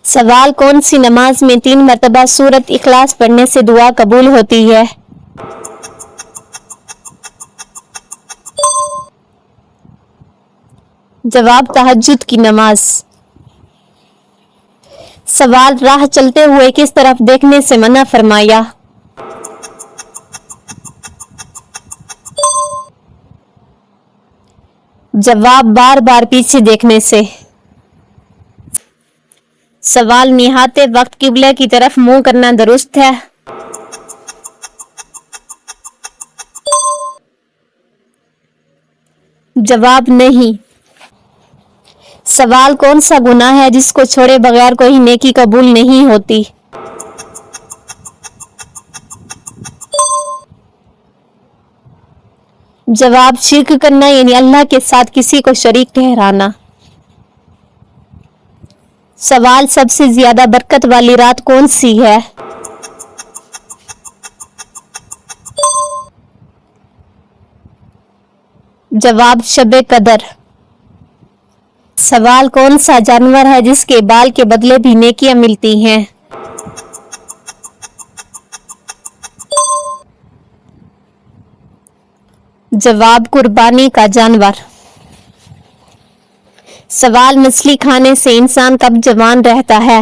سوال کون سی نماز میں 3 مرتبہ سورت اخلاص پڑھنے سے دعا قبول ہوتی ہے؟ جواب تہجد کی نماز۔ سوال راہ چلتے ہوئے کس طرف دیکھنے سے منع فرمایا؟ جواب بار بار پیچھے دیکھنے سے۔ سوال نہاتے وقت قبلہ کی طرف منہ کرنا درست ہے؟ جواب نہیں۔ سوال کون سا گناہ ہے جس کو چھوڑے بغیر کوئی نیکی قبول نہیں ہوتی؟ جواب شرک کرنا یعنی اللہ کے ساتھ کسی کو شریک ٹھہرانا۔ سوال سب سے زیادہ برکت والی رات کون سی ہے؟ جواب شب قدر۔ سوال کون سا جانور ہے جس کے بال کے بدلے بھی نیکیاں ملتی ہیں؟ جواب قربانی کا جانور۔ سوال مچھلی کھانے سے انسان کب جوان رہتا ہے؟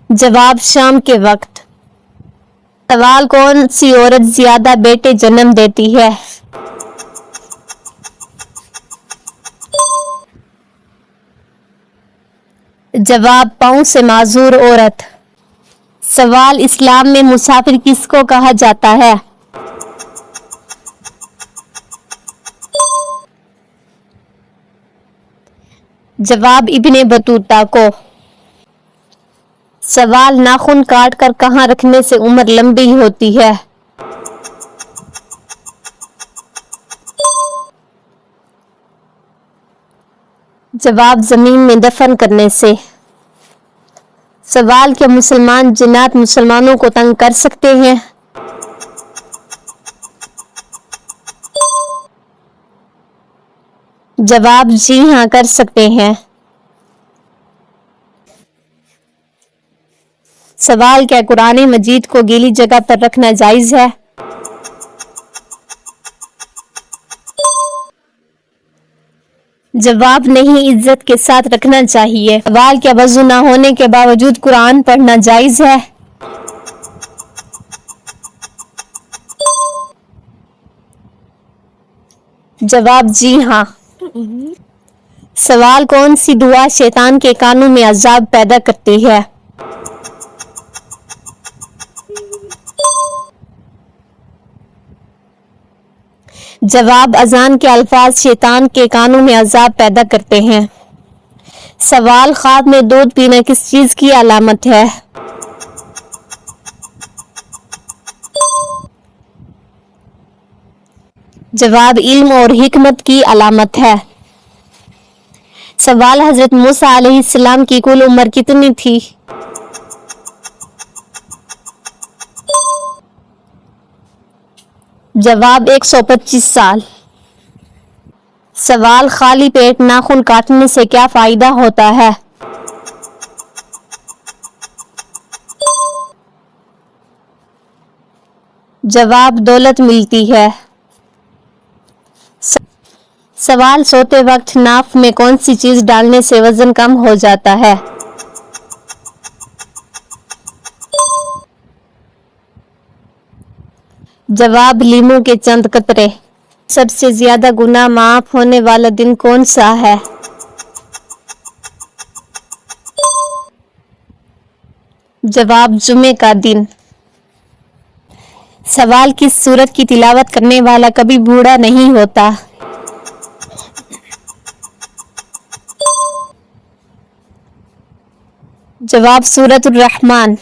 جواب شام کے وقت۔ سوال کون سی عورت زیادہ بیٹے جنم دیتی ہے؟ جواب پاؤں سے معذور عورت۔ سوال اسلام میں مسافر کس کو کہا جاتا ہے؟ جواب ابن بطوطہ کو۔ سوال ناخن کاٹ کر کہاں رکھنے سے عمر لمبی ہوتی ہے؟ جواب زمین میں دفن کرنے سے۔ سوال کیا مسلمان جنات مسلمانوں کو تنگ کر سکتے ہیں؟ جواب جی ہاں کر سکتے ہیں۔ سوال کیا قرآن مجید کو گیلی جگہ پر رکھنا جائز ہے؟ جواب نہیں، عزت کے ساتھ رکھنا چاہیے۔ سوال کیا وضو نہ ہونے کے باوجود قرآن پڑھنا جائز ہے؟ جواب جی ہاں۔ سوال کون سی دعا شیطان کے کانوں میں عذاب پیدا کرتی ہے؟ جواب اذان کے الفاظ شیطان کے کانوں میں عذاب پیدا کرتے ہیں۔ سوال خواب میں دودھ پینا کس چیز کی علامت ہے؟ جواب علم اور حکمت کی علامت ہے۔ سوال حضرت موسیٰ علیہ السلام کی کل عمر کتنی تھی؟ جواب 125 سال۔ سوال خالی پیٹ ناخن کاٹنے سے کیا فائدہ ہوتا ہے؟ جواب دولت ملتی ہے۔ سوال سوتے وقت ناف میں کون سی چیز ڈالنے سے وزن کم ہو جاتا ہے؟ جواب لیموں کے چند قطرے۔ سب سے زیادہ گناہ معاف ہونے والا دن کون سا ہے؟ جواب جمعے کا دن۔ سوال کس سورت کی تلاوت کرنے والا کبھی بوڑھا نہیں ہوتا؟ جواب سورت الرحمن۔